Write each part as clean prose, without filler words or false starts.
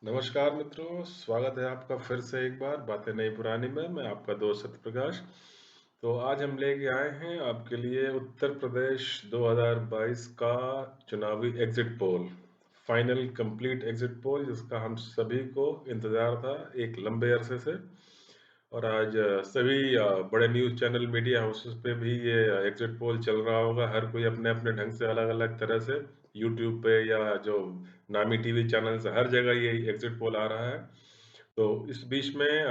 नमस्कार मित्रों, स्वागत है आपका फिर से एक बार बातें नई पुरानी में। मैं आपका दोस्त सत्य प्रकाश। तो आज हम लेके आए हैं आपके लिए उत्तर प्रदेश 2022 का चुनावी exit poll, final complete exit poll, जिसका हम सभी को इंतजार था एक लंबे अरसे से। और आज सभी बड़े न्यूज़ चैनल मीडिया हाउसेस पे भी ये एग्जिट पोल चल रहा होगा। हर कोई अपने अपने ढंग से अलग अलग तरह से यूट्यूब पे या जो नामी टीवी चैनल्स, हर जगह ये एग्जिट पोल आ रहा है। तो इस बीच में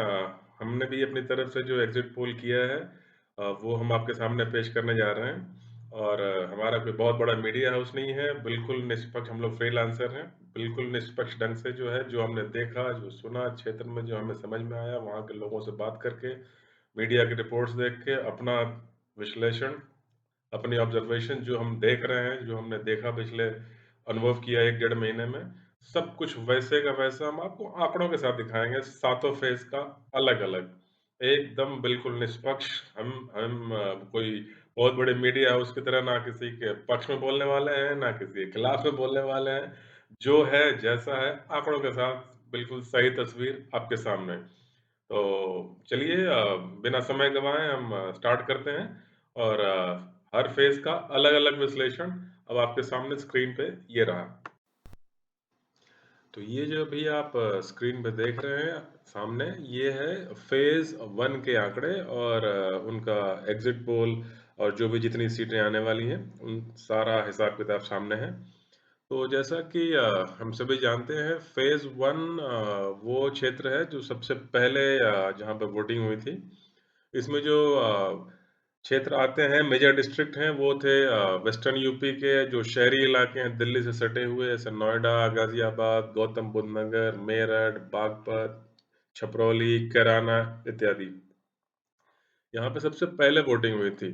हमने भी अपनी तरफ से जो एग्जिट पोल किया है वो हम आपके सामने पेश करने जा रहे हैं। और हमारा कोई बहुत बड़ा मीडिया हाउस नहीं है, बिल्कुल निष्पक्ष, हम लोग फ्रीलांसर हैं। बिल्कुल निष्पक्ष ढंग से जो है, जो हमने देखा, जो सुना, क्षेत्र में जो हमें समझ में आया, वहाँ के लोगों से बात करके, मीडिया की रिपोर्ट्स देख के अपना विश्लेषण, अपनी ऑब्जर्वेशन जो हम देख रहे हैं, जो हमने देखा पिछले अनुभव किया 1 डेढ़ महीने में, सब कुछ वैसे का वैसा हम आपको आंकड़ों के साथ दिखाएंगे, सातों फेज का अलग अलग, एकदम बिल्कुल निष्पक्ष। हम कोई बहुत बड़े मीडिया हाउस की तरह ना किसी के पक्ष में बोलने वाले हैं, ना किसी के खिलाफ में बोलने वाले हैं। जो है जैसा है, आंकड़ों के साथ बिल्कुल सही तस्वीर आपके सामने। तो चलिए, बिना समय गंवाए हम स्टार्ट करते हैं। और हर फेज का अलग अलग विश्लेषण अब आपके सामने स्क्रीन पे ये रहा। तो ये जो भी आप स्क्रीन पे देख रहे हैं सामने, ये है फेज 1 के आंकड़े और उनका एग्जिट पोल, और जो भी जितनी सीटें आने वाली हैं उन सारा हिसाब किताब सामने है। तो जैसा कि हम सभी जानते हैं, फेज 1 वो क्षेत्र है जो सबसे पहले जहाँ पे वोटिंग हुई थी। इसमें जो क्षेत्र आते हैं, मेजर डिस्ट्रिक्ट हैं, वो थे वेस्टर्न यूपी के जो शहरी इलाके हैं, दिल्ली से सटे हुए, जैसे नोएडा, गाजियाबाद, गौतम बुद्ध नगर, मेरठ, बागपत, छपरौली, कैराना इत्यादि। यहाँ पे सबसे पहले वोटिंग हुई थी।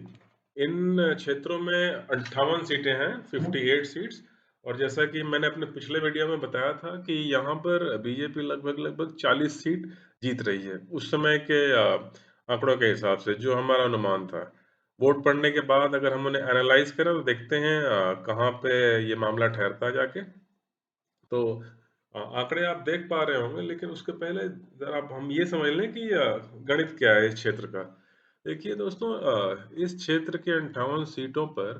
इन क्षेत्रों में 58 सीटें हैं, 58 सीट्स। और जैसा कि मैंने अपने पिछले वीडियो में बताया था कि यहाँ पर बीजेपी लगभग लगभग 40 सीट जीत रही है, उस समय के आंकड़ों के हिसाब से जो हमारा अनुमान था। वोट पड़ने के बाद अगर हम उन्हें एनालाइज करें तो देखते हैं कहाँ पे ये मामला ठहरता है जाके। तो आंकड़े आप देख पा रहे होंगे, लेकिन उसके पहले जरा आप हम ये समझ लें कि गणित क्या है इस क्षेत्र का। देखिए दोस्तों, इस क्षेत्र के 58 सीटों पर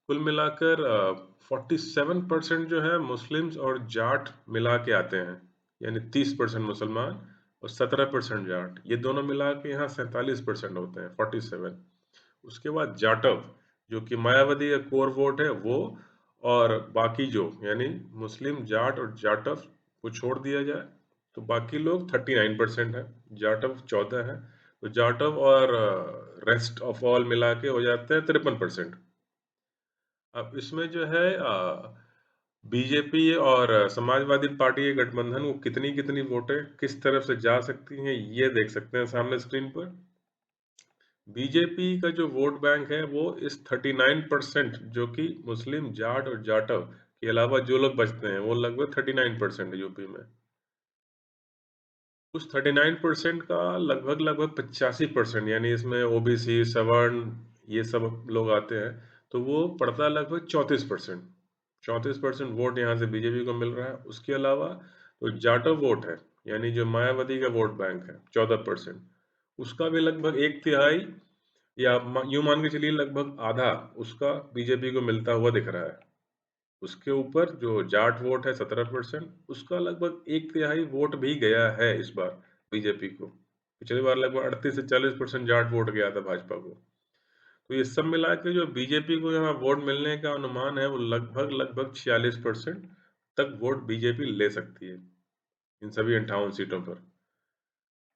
कुल मिलाकर 47% जो है मुस्लिम्स और जाट मिला के आते हैं, यानी 30% मुसलमान और 17% जाट, ये दोनों मिला के यहाँ 47% होते हैं, 47। उसके बाद जाटव, जो कि मायावती का कोर वोट है वो, और बाकी जो यानी मुस्लिम, जाट और जाटव को छोड़ दिया जाए तो बाकी लोग 39% है, जाटव 14 है। तो जाटव और रेस्ट ऑफ ऑल मिला के हो जाते हैं 53%। अब इसमें जो है बीजेपी और समाजवादी पार्टी के गठबंधन को कितनी कितनी वोटें किस तरफ से जा सकती हैं, ये देख सकते हैं सामने स्क्रीन पर। बीजेपी का जो वोट बैंक है वो इस 39%, जो कि मुस्लिम, जाट और जाटव के अलावा जो लोग बचते हैं, वो लगभग 39% है यूपी में। उस 39% का लगभग लगभग 85%, यानी इसमें ओबीसी, सवर्ण, ये सब लोग आते हैं, तो वो पड़ता है लगभग 34%। 34% वोट यहाँ से बीजेपी को मिल रहा है। उसके अलावा तो जाटव वोट है, यानी जो मायावती का वोट बैंक है, 14%, उसका भी लगभग एक तिहाई, या यूं मान के चलिए लगभग आधा, उसका बीजेपी को मिलता हुआ दिख रहा है। उसके ऊपर जो जाट वोट है 17%, उसका लगभग एक तिहाई वोट भी गया है इस बार बीजेपी को। पिछली बार लगभग 38 से 40% जाट वोट गया था भाजपा को। तो ये सब मिला के जो बीजेपी को यहाँ वोट मिलने का अनुमान है, वो लगभग लगभग 46% तक वोट बीजेपी ले सकती है इन सभी 58 सीटों पर।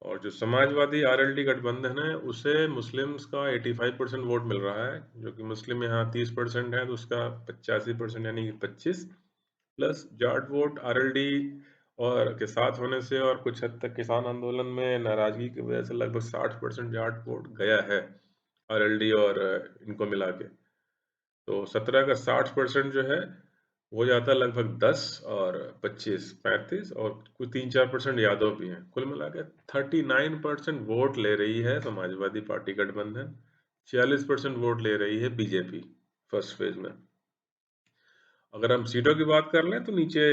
और जो समाजवादी आरएलडी गठबंधन है, उसे मुस्लिम्स का 85% वोट मिल रहा है, जो कि मुस्लिम यहाँ 30% है, तो उसका 85% यानी कि 25 प्लस जाट वोट आरएलडी और के साथ होने से, और कुछ हद तक किसान आंदोलन में नाराजगी की वजह से लगभग 60% जाट वोट गया है आरएलडी और इनको मिला के। तो 17 का 60% जो है हो जाता है लगभग 10, और 25 35, और कुछ 3-4% यादव भी हैं। कुल मिला के 39% वोट ले रही है समाजवादी पार्टी गठबंधन, 46% वोट ले रही है बीजेपी फर्स्ट फेज में। अगर हम सीटों की बात कर लें तो नीचे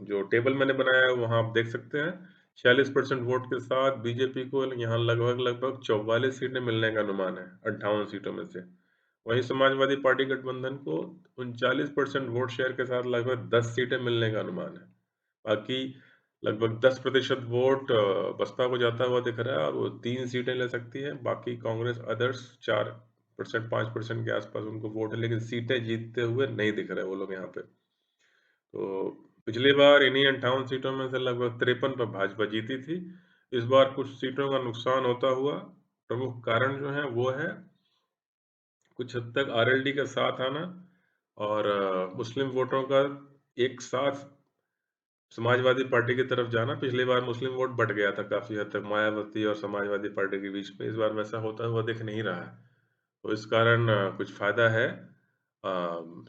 जो टेबल मैंने बनाया है वहाँ आप देख सकते हैं 46% वोट के साथ बीजेपी को यहाँ लगभग लगभग 44 सीटें मिलने का अनुमान है 58 सीटों में से। वहीं समाजवादी पार्टी गठबंधन को 39% वोट शेयर के साथ लगभग 10 सीटें मिलने का अनुमान है। बाकी लगभग 10% वोट बसपा को जाता हुआ दिख रहा है और वो 3 सीटें ले सकती है। बाकी कांग्रेस अदर्स 4% 5% के आसपास उनको वोट है, लेकिन सीटें जीतते हुए नहीं दिख रहे वो लोग यहाँ पे। तो पिछली बार इन्हीं 58 सीटों में से लगभग 53 पर भाजपा जीती थी। इस बार कुछ सीटों का नुकसान होता हुआ प्रमुख कारण जो है वो है कुछ हद तक आरएलडी का साथ आना और मुस्लिम वोटों का एक साथ समाजवादी पार्टी की तरफ जाना। पिछली बार मुस्लिम वोट बट गया था काफी हद तक मायावती और समाजवादी पार्टी के बीच में। इस बार वैसा होता हुआ दिख नहीं रहा है। तो इस कारण कुछ फायदा है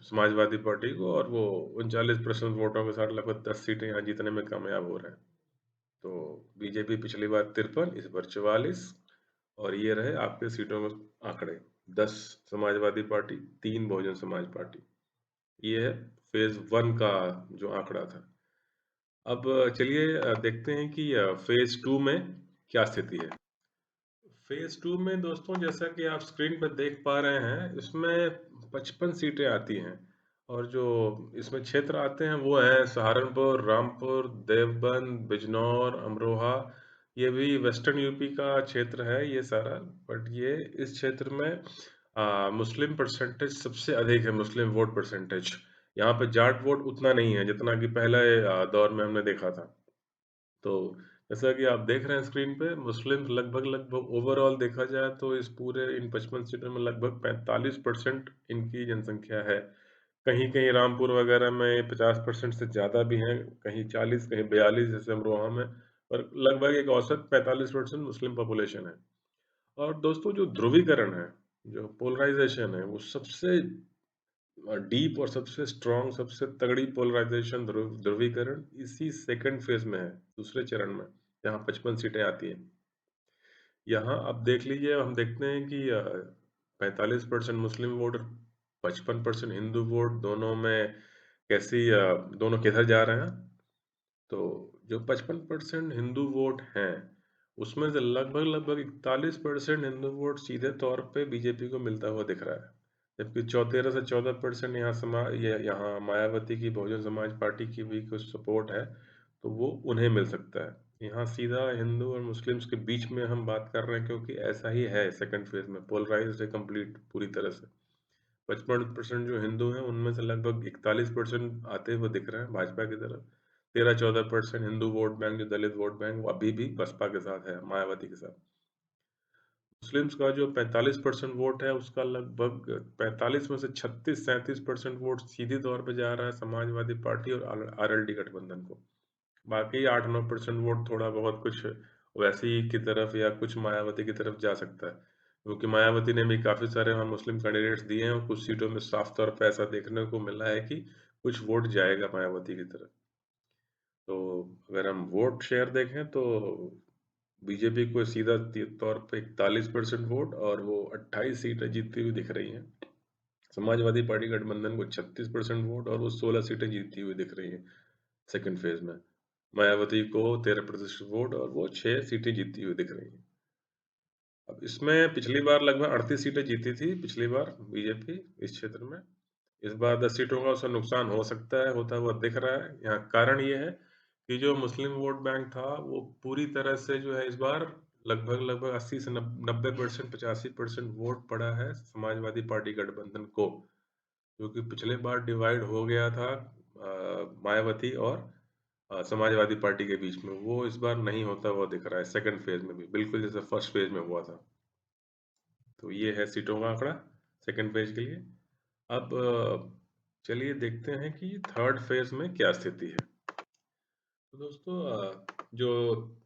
समाजवादी पार्टी को और वो 39% वोटों के साथ लगभग 10 सीटें यहाँ जीतने में कामयाब हो रहे हैं। तो बीजेपी पिछली बार 53, इस बार 44 और ये रहे आपके सीटों के आंकड़े। 10 समाजवादी पार्टी, 3 बहुजन समाज पार्टी। ये है फेज 1 का जो आंकड़ा था। अब चलिए देखते हैं कि फेज 2 में क्या स्थिति है। फेज 2 में दोस्तों जैसा कि आप स्क्रीन पर देख पा रहे हैं इसमें 55 सीटें आती हैं और जो इसमें क्षेत्र आते हैं वो हैं सहारनपुर, रामपुर, देवबंद, बिजनौर, अमरोहा। ये भी वेस्टर्न यूपी का क्षेत्र है ये सारा। बट ये इस क्षेत्र में मुस्लिम परसेंटेज सबसे अधिक है, मुस्लिम वोट परसेंटेज। यहाँ पे जाट वोट उतना नहीं है जितना कि पहले दौर में हमने देखा था। तो जैसा कि आप देख रहे हैं स्क्रीन पे मुस्लिम लगभग लगभग ओवरऑल देखा जाए तो इस पूरे इन 55 सीटों में लगभग 45% इनकी जनसंख्या है। कहीं कहीं रामपुर वगैरह में 50% से ज़्यादा भी हैं, कहीं 40 कहीं 42 जैसे अमरोहा में। पर लगभग एक औसत 45% मुस्लिम पॉपुलेशन है। और दोस्तों जो ध्रुवीकरण है, जो पोलराइजेशन है, वो सबसे डीप और सबसे स्ट्रांग सबसे तगड़ी पोलराइजेशन ध्रुवीकरण इसी सेकंड फेज में है, दूसरे चरण में, जहाँ 55 सीटें आती हैं। यहाँ अब देख लीजिए, हम देखते हैं कि 45% मुस्लिम वोट, 55% हिंदू वोट, दोनों में कैसी दोनों किधर जा रहे हैं। तो जो 55% हिंदू वोट हैं उसमें से लगभग लगभग 41% हिंदू वोट सीधे तौर पे बीजेपी को मिलता हुआ दिख रहा है। जबकि 13 से 14% यहाँ यहाँ मायावती की बहुजन समाज पार्टी की भी कुछ सपोर्ट है, तो वो उन्हें मिल सकता है। यहाँ सीधा हिंदू और मुस्लिम्स के बीच में हम बात कर रहे हैं क्योंकि ऐसा ही है सेकंड फेज में, पोलराइज्ड है कंप्लीट पूरी तरह से। 55% जो हिंदू हैं उनमें से लगभग 41% आते हुए दिख रहे हैं भाजपा की तरफ। 13-14% हिंदू वोट बैंक, जो दलित वोट बैंक, वो अभी भी बसपा के साथ है, मायावती के साथ। मुस्लिम्स का जो 45% वोट है उसका लगभग 45 में से 36-37% वोट सीधी तौर पे जा रहा है समाजवादी पार्टी और आरएलडी गठबंधन को। बाकी 8-9% वोट थोड़ा बहुत कुछ वैसी की तरफ या कुछ मायावती की तरफ जा सकता है, क्योंकि मायावती ने भी काफी सारे वहाँ मुस्लिम कैंडिडेट्स दिए हैं और कुछ सीटों में साफ तौर पे ऐसा देखने को मिला है कि कुछ वोट जाएगा मायावती की तरफ। तो अगर हम वोट शेयर देखें तो बीजेपी को सीधा तौर पे 41% वोट और वो 28 सीटें जीतती हुई दिख रही हैं। समाजवादी पार्टी गठबंधन को 36% वोट और वो 16 सीटें जीतती हुई दिख रही हैं सेकंड फेज में। मायावती को 13% वोट और वो 6 सीटें जीतती हुई दिख रही हैं। अब इसमें पिछली बार लगभग 38 सीटें जीती थी पिछली बार बीजेपी इस क्षेत्र में। इस बार 10 सीटों का उसका नुकसान हो सकता है, होता हुआ दिख रहा है। यहाँ कारण ये है कि जो मुस्लिम वोट बैंक था वो पूरी तरह से जो है इस बार लगभग लगभग 80 से 90% 85% वोट पड़ा है समाजवादी पार्टी गठबंधन को, क्योंकि पिछले बार डिवाइड हो गया था मायावती और समाजवादी पार्टी के बीच में। वो इस बार नहीं होता हुआ दिख रहा है सेकंड फेज में भी, बिल्कुल जैसे फर्स्ट फेज में हुआ था। तो ये है सीटों का आंकड़ा सेकंड फेज के लिए। अब चलिए देखते हैं कि थर्ड फेज में क्या स्थिति है। तो दोस्तों जो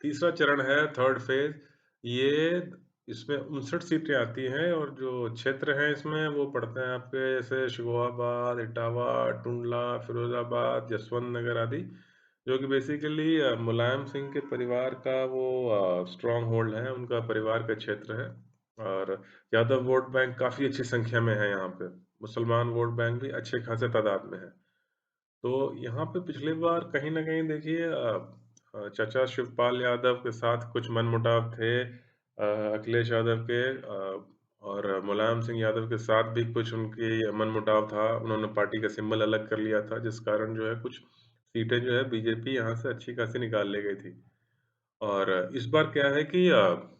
तीसरा चरण है थर्ड फेज, ये इसमें 59 सीटें आती हैं और जो क्षेत्र हैं इसमें वो पड़ते हैं आपके जैसे शिकोहाबाद, इटावा, टुंडला, फिरोजाबाद, जसवंत नगर आदि, जो कि बेसिकली मुलायम सिंह के परिवार का वो स्ट्रॉन्ग होल्ड है, उनका परिवार का क्षेत्र है। और यादव वोट बैंक काफ़ी अच्छी संख्या में है यहाँ पे, मुसलमान वोट बैंक भी अच्छे खासे तादाद में है। तो यहाँ पे पिछली बार कहीं न कहीं देखिए चाचा शिवपाल यादव के साथ कुछ मनमुटाव थे। अखिलेश यादव के और मुलायम सिंह यादव के साथ भी कुछ उनकी मनमुटाव था। उन्होंने पार्टी का सिंबल अलग कर लिया था, जिस कारण जो है कुछ सीटें जो है बीजेपी यहाँ से अच्छी खासी निकाल ले गई थी। और इस बार क्या है कि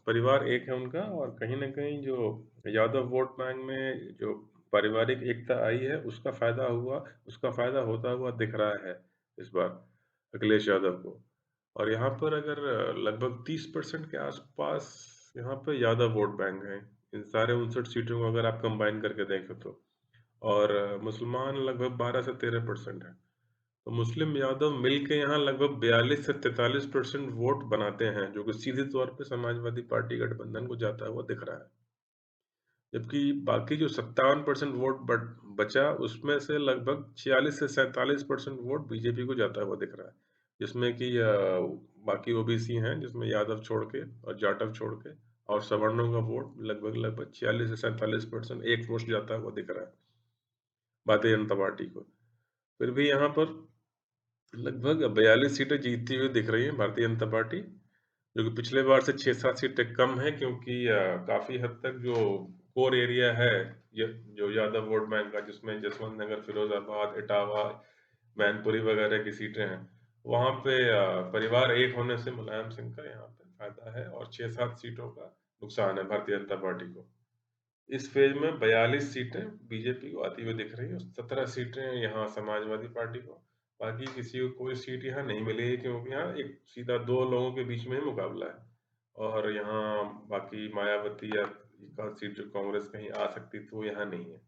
परिवार एक है उनका और कहीं न कहीं जो यादव वोट बैंक में जो पारिवारिक एकता आई है, उसका फ़ायदा होता हुआ दिख रहा है इस बार अखिलेश यादव को। और यहाँ पर अगर लगभग 30% के आस-पास यहाँ पे यादव वोट बैंक हैं। इन सारे 59 सीटों को अगर आप कंबाइन करके देखें तो। और मुसलमान लगभग 12 से 13% हैं। तो मुस्लिम यादव मिल के यहाँ लगभग 42 से 43% वोट बनाते हैं, जो कि सीधे तौर पे समाजवादी पार्टी गठबंधन को जाता हुआ दिख रहा है। जबकि बाकी जो 57% वोट बचा, उसमें से लगभग 46 से 47% वोट बीजेपी को जाता हुआ दिख रहा है। जिसमें कि बाकी ओबीसी हैं, जिसमें यादव छोड़ के और जाटव छोड़ के और सवर्णों का वोट लगभग 46 से 47% एक मुश्त जाता हुआ दिख रहा है भारतीय जनता पार्टी को। फिर भी यहाँ पर लगभग 42 सीटें जीतती हुई दिख रही है भारतीय जनता पार्टी, जो कि पिछले बार से 6-7 सीटें कम है क्योंकि काफ़ी हद तक जो कोर एरिया है, जो यादव वोट बैंक का, जिसमें जसवंत नगर, फिरोजाबाद, इटावा, मैनपुरी वगैरह की सीटें हैं, वहाँ पे परिवार एक होने से मुलायम सिंह का यहाँ पे फायदा है और 6-7 सीटों का नुकसान है भारतीय जनता पार्टी को। इस फेज में 42 सीटें बीजेपी को आती हुई दिख रही है और 17 सीटें यहाँ समाजवादी पार्टी को। बाकी किसी को कोई सीट यहाँ नहीं मिलेगी क्योंकि यहाँ एक सीधा 2 लोगों के बीच में ही मुकाबला है। और यहाँ बाकी मायावती या एक आध सीट जो कांग्रेस कहीं आ सकती थी, वो यहाँ नहीं है।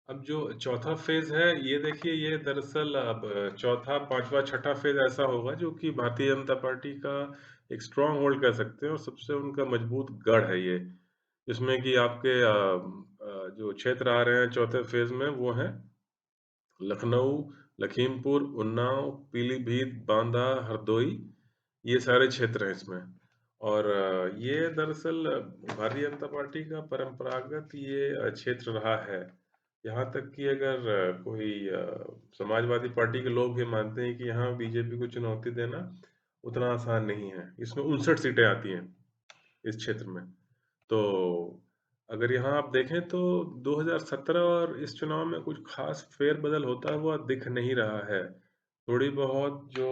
अब जो चौथा फेज है, ये देखिए, ये दरअसल अब चौथा, पांचवा, छठा फेज ऐसा होगा जो कि भारतीय जनता पार्टी का एक स्ट्रांग होल्ड कह सकते हैं और सबसे उनका मजबूत गढ़ है ये। इसमें कि आपके जो क्षेत्र आ रहे हैं चौथे फेज में, वो हैं लखनऊ, लखीमपुर, उन्नाव, पीलीभीत, बांदा, हरदोई, ये सारे क्षेत्र हैं इसमें। और ये दरअसल भारतीय जनता पार्टी का परंपरागत ये क्षेत्र रहा है। यहाँ तक कि अगर कोई समाजवादी पार्टी के लोग ये मानते हैं कि यहाँ बीजेपी को चुनौती देना उतना आसान नहीं है। इसमें 59 सीटें आती हैं इस क्षेत्र में। तो अगर यहाँ आप देखें तो 2017 और इस चुनाव में कुछ खास फेर-बदल होता हुआ दिख नहीं रहा है। थोड़ी बहुत जो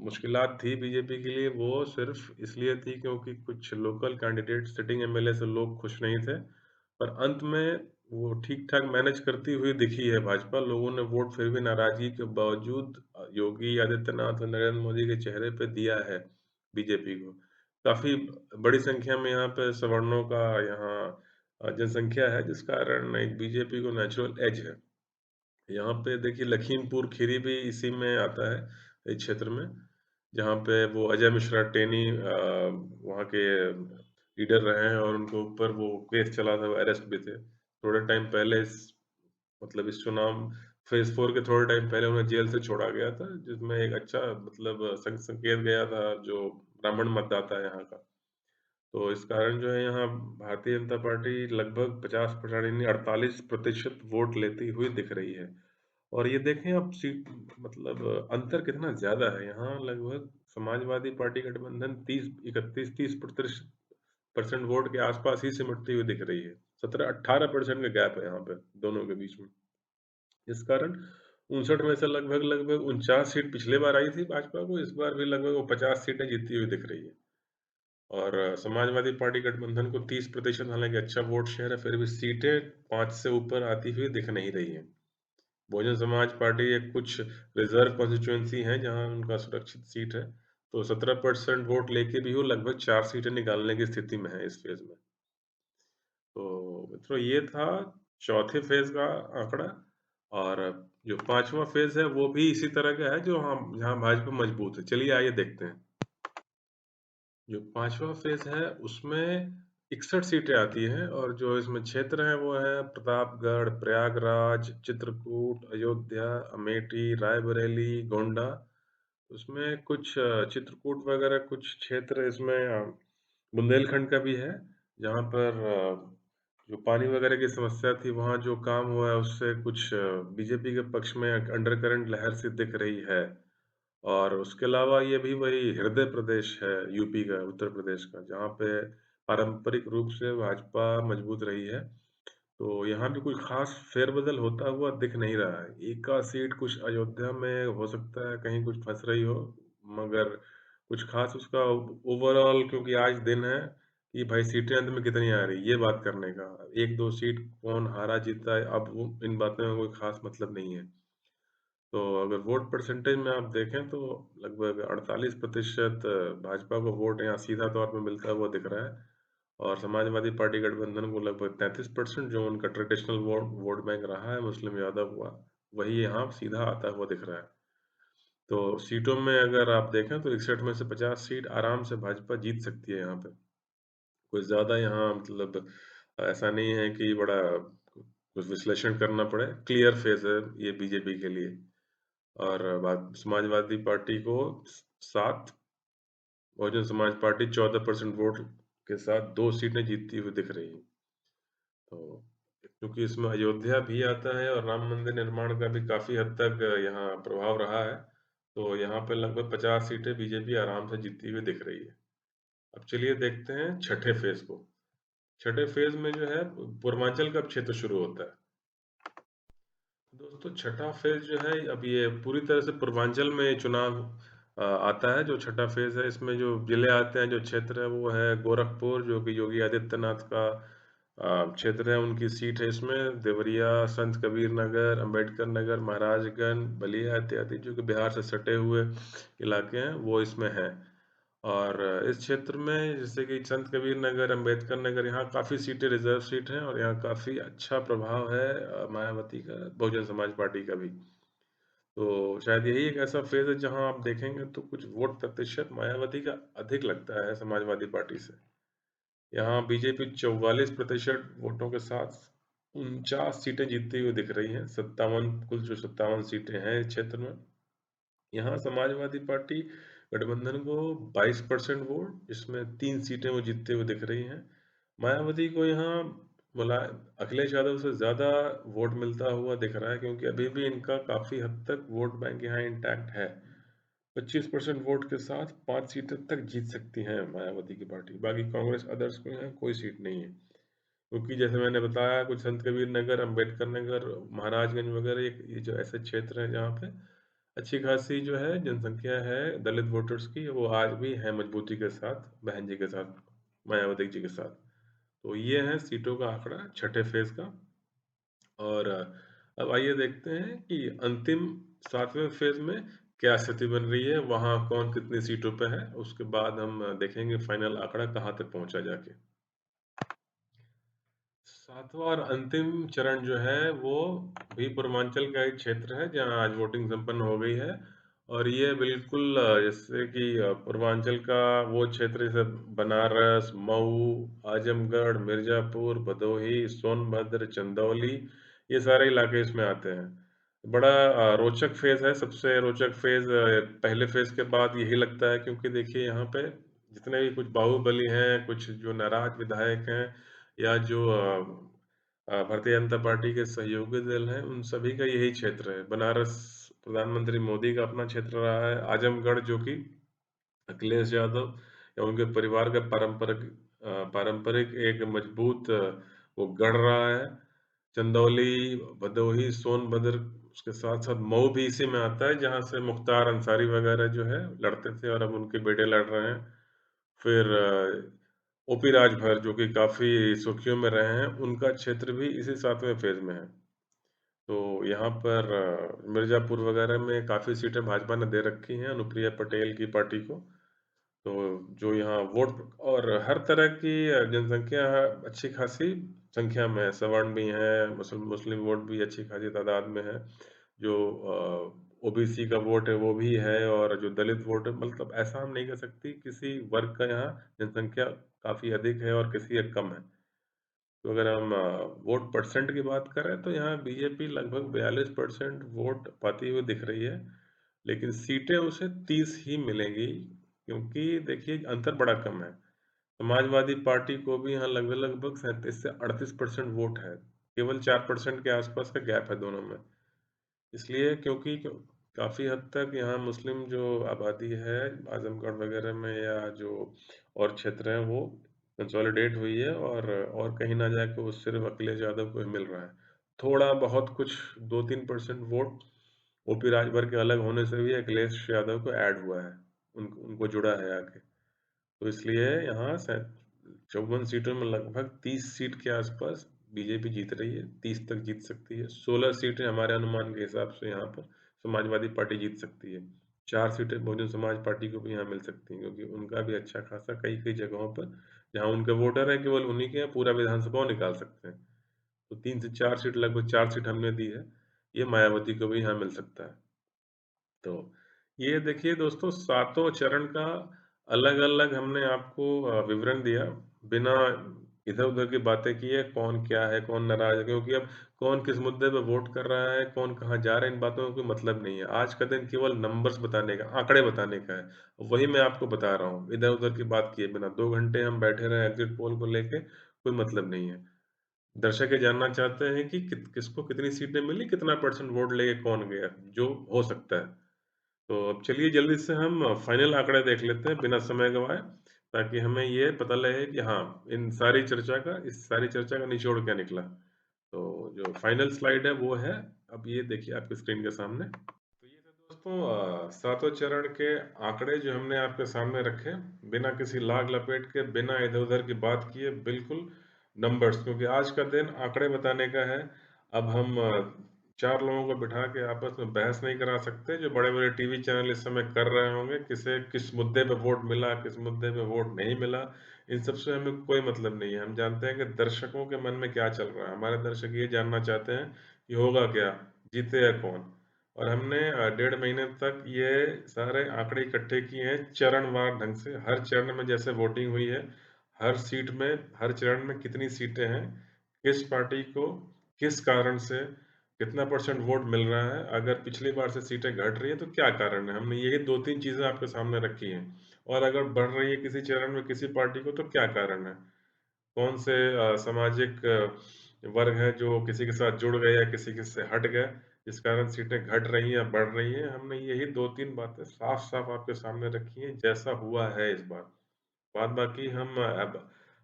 मुश्किलात थी बीजेपी के लिए, वो सिर्फ़ इसलिए थी क्योंकि कुछ लोकल कैंडिडेट, सिटिंग एमएलए से लोग खुश नहीं थे। पर अंत में वो ठीक-ठाक मैनेज करती हुई दिखी है भाजपा। लोगों ने वोट फिर भी नाराज़गी के बावजूद योगी आदित्यनाथ और नरेंद्र मोदी के चेहरे पे दिया है बीजेपी को। काफ़ी बड़ी संख्या में यहाँ पे सवर्णों का यहाँ जनसंख्या है, जिस कारण एक बीजेपी को नेचुरल एज है। यहाँ पे देखिए लखीमपुर खीरी भी इसी में आता है, इस क्षेत्र में, जहाँ पे वो अजय मिश्रा टेनी वहाँ के लीडर रहे हैं और उनके ऊपर वो केस चला था, वो अरेस्ट भी थे। थोड़े टाइम पहले इस चुनाव फेज़ 4 के थोड़े टाइम पहले उन्हें जेल से छोड़ा गया था, जिसमें एक अच्छा मतलब संकेत गया था जो ब्राह्मण मतदाता है यहाँ का। तो इस कारण जो है यहाँ भारतीय जनता पार्टी लगभग 50% यानी 48% वोट लेती हुई दिख रही है। और ये देखें आप सीट मतलब अंतर कितना ज़्यादा है। यहाँ लगभग समाजवादी पार्टी गठबंधन 30 वोट के आसपास ही सिमटती हुई दिख रही है। 17-18% का गैप है यहाँ पे दोनों के बीच में। इस कारण 59 में से लगभग 49 सीट पिछले बार आई थी भाजपा को, इस बार भी लगभग वो 50 सीटें जीतती हुई दिख रही है। और समाजवादी पार्टी गठबंधन को 30% हालाँकि अच्छा वोट शेयर है, फिर भी सीटें 5 से ऊपर आती हुई दिख नहीं रही हैं। बहुजन समाज पार्टी एक कुछ रिज़र्व कॉन्स्टिट्यूएंसी हैं, जहाँ उनका सुरक्षित सीट है, तो 17% वोट लेके भी वो लगभग 4 सीटें निकालने की स्थिति में है इस फ़ेज़ में। तो मित्रों, ये था चौथे फ़ेज़ का आंकड़ा। और जो 5वाँ फ़ेज़ है, वो भी इसी तरह का है, जो हम जहाँ भाजपा मजबूत है। चलिए आइए देखते हैं। जो 5वाँ फ़ेज़ है, उसमें 61 सीटें आती हैं और जो इसमें क्षेत्र हैं, वो है प्रतापगढ़, प्रयागराज, चित्रकूट, अयोध्या, अमेठी, रायबरेली, गोंडा। उसमें कुछ चित्रकूट वगैरह कुछ क्षेत्र इसमें बुंदेलखंड का भी है, जहाँ पर जो पानी वगैरह की समस्या थी, वहाँ जो काम हुआ है उससे कुछ बीजेपी के पक्ष में अंडरकरंट लहर सी दिख रही है। और उसके अलावा ये भी वही हृदय प्रदेश है यूपी का, उत्तर प्रदेश का, जहाँ पे पारंपरिक रूप से भाजपा मजबूत रही है। तो यहाँ भी कोई खास फेरबदल होता हुआ दिख नहीं रहा है। एका सीट कुछ अयोध्या में हो सकता है कहीं कुछ फँस रही हो, मगर कुछ खास उसका ओवरऑल, क्योंकि आज दिन है कि भाई सीटें अंत में कितनी आ रही, ये बात करने का। 1-2 सीट कौन हारा जीता है, अब वो इन बातों में कोई खास मतलब नहीं है। तो अगर वोट परसेंटेज में आप देखें तो लगभग 48% भाजपा को वोट यहाँ सीधा तौर पे मिलता हुआ दिख रहा है। और समाजवादी पार्टी गठबंधन को लगभग 33%, जो उनका ट्रेडिशनल वोट वोट बैंक रहा है मुस्लिम यादव हुआ, वही यहाँ सीधा आता हुआ दिख रहा है। तो सीटों में अगर आप देखें तो 61 में से 50 सीट आराम से भाजपा जीत सकती है यहाँ पे। कोई ज़्यादा यहाँ मतलब ऐसा नहीं है कि बड़ा कुछ विश्लेषण करना पड़े, क्लियर फेस है ये बीजेपी के लिए। और बात समाजवादी पार्टी को 7, बहुजन समाज पार्टी 14% वोट के साथ 2 सीटें जीतती हुई दिख रही है। तो क्योंकि इसमें अयोध्या भी आता है और राम मंदिर निर्माण का भी काफ़ी हद तक यहाँ प्रभाव रहा है, तो यहाँ पे लगभग 50 सीटें बीजेपी आराम से जीतती हुई दिख रही है। अब चलिए देखते हैं छठे फेज़ को। छठे फेज़ में जो है पूर्वांचल का क्षेत्र शुरू होता है। दोस्तों छठा फेज जो है, अब ये पूरी तरह से पूर्वांचल में चुनाव आता है। जो छठा फेज है इसमें जो जिले आते हैं, जो क्षेत्र है वो है गोरखपुर, जो कि योगी आदित्यनाथ का क्षेत्र है, उनकी सीट है इसमें। देवरिया, संत कबीर नगर, अंबेडकर नगर, महाराजगंज, बलिया इत्यादि जो कि बिहार से सटे हुए इलाके हैं वो इसमें हैं। और इस क्षेत्र में जैसे कि संत कबीर नगर, अंबेडकर नगर, यहाँ काफ़ी सीटें रिजर्व सीट हैं और यहाँ काफ़ी अच्छा प्रभाव है मायावती का, बहुजन समाज पार्टी का भी। तो शायद यही एक ऐसा फेज है जहाँ आप देखेंगे तो कुछ वोट प्रतिशत मायावती का अधिक लगता है समाजवादी पार्टी से। यहाँ बीजेपी 44% वोटों के साथ 49 सीटें जीतती हुई दिख रही हैं। 57, कुल जो 57 सीटें हैं इस क्षेत्र में, यहाँ समाजवादी पार्टी गठबंधन को 22% वोट, इसमें 3 सीटें वो जीतते हुए दिख रही हैं। मायावती को यहाँ मुला अखिलेश यादव से ज़्यादा वोट मिलता हुआ दिख रहा है, क्योंकि अभी भी इनका काफ़ी हद तक वोट बैंक यहाँ इंटैक्ट है। 25% वोट के साथ 5 सीटें तक जीत सकती हैं मायावती की पार्टी। बाकी कांग्रेस अदर्स को यहाँ कोई सीट नहीं है, क्योंकि जैसे मैंने बताया कुछ संत कबीर नगर, अंबेडकर नगर, महाराजगंज वगैरह, ये जो ऐसे क्षेत्र हैं जहाँ पे अच्छी खासी जो है जनसंख्या है दलित वोटर्स की, वो आज भी है मजबूती के साथ बहन जी के साथ, मायावती जी के साथ। तो ये है सीटों का आंकड़ा छठे फेज का। और अब आइए देखते हैं कि अंतिम 7वें फेज में क्या स्थिति बन रही है, वहाँ कौन कितनी सीटों पे है। उसके बाद हम देखेंगे फाइनल आंकड़ा कहाँ तक पहुँचा जाके। 7वां और अंतिम चरण जो है वो भी पूर्वांचल का एक क्षेत्र है जहाँ आज वोटिंग संपन्न हो गई है। और ये बिल्कुल जैसे कि पूर्वांचल का वो क्षेत्र जैसे बनारस, मऊ, आजमगढ़, मिर्जापुर, भदोही, सोनभद्र, चंदौली, ये सारे इलाके इसमें आते हैं। बड़ा रोचक फेज है। सबसे रोचक फेज पहले फेज के बाद यही लगता है, क्योंकि देखिए यहाँ पे जितने भी कुछ बाहुबली हैं, कुछ जो नाराज विधायक हैं, या जो भारतीय जनता पार्टी के सहयोगी दल हैं, उन सभी का यही क्षेत्र है। बनारस प्रधानमंत्री मोदी का अपना क्षेत्र रहा है। आजमगढ़ जो कि अखिलेश यादव या उनके परिवार का पारंपरिक एक मजबूत वो गढ़ रहा है। चंदौली, भदोही, सोनभद्र, उसके साथ साथ मऊ भी इसी में आता है, जहाँ से मुख्तार अंसारी वगैरह जो है लड़ते थे और अब उनके बेटे लड़ रहे हैं। फिर ओपी राजभर जो कि काफ़ी सुर्खियों में रहे हैं, उनका क्षेत्र भी इसी 7वें फेज में है। तो यहाँ पर मिर्ज़ापुर वगैरह में काफ़ी सीटें भाजपा ने दे रखी हैं अनुप्रिया पटेल की पार्टी को। तो जो यहाँ वोट और हर तरह की जनसंख्या है, अच्छी खासी संख्या में है। सवर्ण भी हैं, मुस्लिम वोट भी अच्छी खासी तादाद में है। जो ओबीसी का वोट है वो भी है, और जो दलित वोट है, मतलब ऐसा हम नहीं कह सकते किसी वर्ग का यहाँ जनसंख्या काफ़ी अधिक है और किसी का कम है। तो अगर हम वोट परसेंट की बात करें तो यहाँ बीजेपी लगभग 42% वोट पाती हुई दिख रही है, लेकिन सीटें उसे 30 ही मिलेंगी, क्योंकि देखिए अंतर बड़ा कम है। समाजवादी पार्टी को भी यहाँ लगभग-लगभग 37 से 38% वोट है। केवल 4% के आसपास का गैप है दोनों में। इसलिए क्योंकि काफ़ी हद तक यहाँ मुस्लिम जो आबादी है आज़मगढ़ वगैरह में या जो और क्षेत्र हैं वो कंसोलिडेट हुई है और कहीं न जाके वो सिर्फ़ अखिलेश यादव को ही मिल रहा है। थोड़ा बहुत कुछ 2-3% वोट ओपी राजभर के अलग होने से भी अखिलेश यादव को ऐड हुआ है। उनको जुड़ा है आके। तो इसलिए यहाँ 54 सीटों में लगभग 30 सीट के आसपास बीजेपी जीत रही है, 30 तक जीत सकती है। 16 सीटें हमारे अनुमान के हिसाब से यहाँ पर समाजवादी पार्टी जीत सकती है। 4 सीटें बहुजन समाज पार्टी को भी यहाँ मिल सकती हैं क्योंकि उनका भी अच्छा खासा कई-कई जगहों पर जहाँ उनके वोटर हैं केवल उन्हीं के यहाँ पूरा विधानसभा वो निकाल सकते हैं। तो 3 से 4 सीट लगभग 4 सीट हमने दी है। ये मायावती को भी यहाँ मिल सकता है। तो ये देखिए दोस्तों सातों चरण का अलग-अलग हमने आपको विवरण दिया, बिना इधर-उधर की बातें किए कौन क्या है, कौन नाराज़ है क्योंकि अब कौन किस मुद्दे पे वोट कर रहा है, कौन कहाँ जा रहा है, इन बातों का कोई मतलब नहीं है। आज का दिन केवल नंबर्स बताने का, आंकड़े बताने का है। वही मैं आपको बता रहा हूँ, इधर-उधर की बात किए बिना 2 घंटे हम बैठे रहे एग्ज़िट पोल को लेके, कोई मतलब नहीं है। दर्शक ये जानना चाहते हैं कि किसको कितनी सीटें मिली, कितना परसेंट वोट लेके कौन गया, जो हो सकता है। तो अब चलिए जल्दी से हम फाइनल आंकड़े देख लेते हैं बिना समय गँवाए, ताकि हमें ये पता लगे कि हाँ, इस सारी चर्चा का निचोड़ क्या निकला। तो जो फाइनल स्लाइड है वो है, अब ये देखिए आपकी स्क्रीन के सामने। तो ये थे दोस्तों सातों चरण के आंकड़े जो हमने आपके सामने रखे, बिना किसी लाग लपेट के, बिना इधर-उधर की बात किए, बिल्कुल नंबर्स क्योंकि आज का दिन आंकड़े बताने का है। अब हम 4 लोगों को बिठा के आपस में बहस नहीं करा सकते, जो बड़े-बड़े टीवी चैनल इस समय कर रहे होंगे, किसे किस मुद्दे पे वोट मिला, किस मुद्दे पे वोट नहीं मिला, इन सब से हमें कोई मतलब नहीं है। हम जानते हैं कि दर्शकों के मन में क्या चल रहा है। हमारे दर्शक ये जानना चाहते हैं कि होगा क्या, जीतेगा कौन? और हमने 1.5 महीने तक ये सारे आंकड़े इकट्ठे किए हैं चरणवार ढंग से। हर चरण में जैसे वोटिंग हुई है, हर सीट में, हर चरण में कितनी सीटें हैं, किस पार्टी को किस कारण से कितना परसेंट वोट मिल रहा है, अगर पिछली बार से सीटें घट रही है तो क्या कारण है। हमने यही 2-3 चीज़ें आपके सामने रखी हैं और अगर बढ़ रही है किसी चरण में किसी पार्टी को तो क्या कारण है। कौन से सामाजिक वर्ग हैं जो किसी के साथ जुड़ गए या किसी के से हट गए, जिस कारण सीटें घट रही हैं या बढ़ रही हैं। हमने यही 2-3 बातें साफ-साफ आपके सामने रखी हैं, जैसा हुआ है इस बार। बाद बाकी हम अब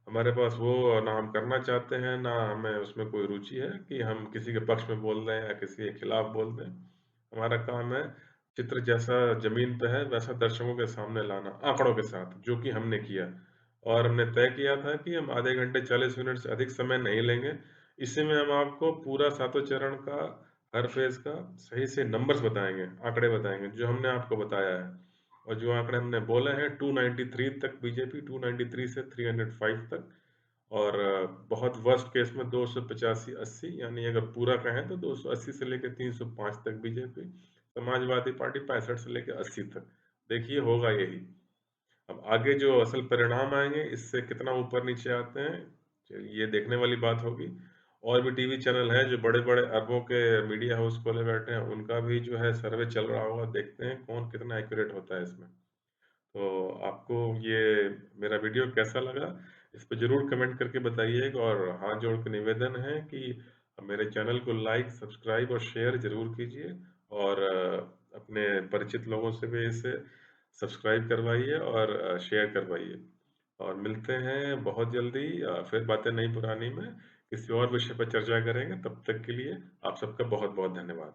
हमारे पास वो ना हम करना चाहते हैं, ना हमें उसमें कोई रुचि है कि हम किसी के पक्ष में बोल दें या किसी के खिलाफ बोल दें। हमारा काम है चित्र जैसा ज़मीन पे है वैसा दर्शकों के सामने लाना, आंकड़ों के साथ, जो कि हमने किया। और हमने तय किया था कि हम आधे घंटे 40 मिनट से अधिक समय नहीं लेंगे। इसी में हम आपको पूरा सातों चरण का, हर फ़ेज़ का सही से नंबर्स बताएँगे, आंकड़े बताएँगे, जो हमने आपको बताया है। और जो आंकड़े हमने बोले हैं 293 तक बीजेपी, 293 से 305 तक और बहुत वर्स्ट केस में 285-80 यानी अगर पूरा कहें तो 280 से लेके 305 तक बीजेपी, समाजवादी पार्टी 65 से लेके 80 तक। देखिए होगा यही। अब आगे जो असल परिणाम आएँगे, इससे कितना ऊपर-नीचे आते हैं, चलिए ये देखने वाली बात होगी। और भी टीवी चैनल हैं जो बड़े-बड़े अरबों के मीडिया हाउस खोले बैठे हैं, उनका भी जो है सर्वे चल रहा होगा, देखते हैं कौन कितना एक्यूरेट होता है इसमें। तो आपको ये मेरा वीडियो कैसा लगा? इस पे ज़रूर कमेंट करके बताइएगा और हाथ जोड़ के निवेदन है कि मेरे चैनल को लाइक, सब्सक्राइब और शेयर ज़रूर कीजिए और अपने परिचित लोगों से भी इसे सब्सक्राइब करवाइए और शेयर करवाइए। और मिलते हैं बहुत जल्दी फिर बातें नई पुरानी में किसी और विषय पर चर्चा करेंगे। तब तक के लिए आप सबका बहुत-बहुत धन्यवाद।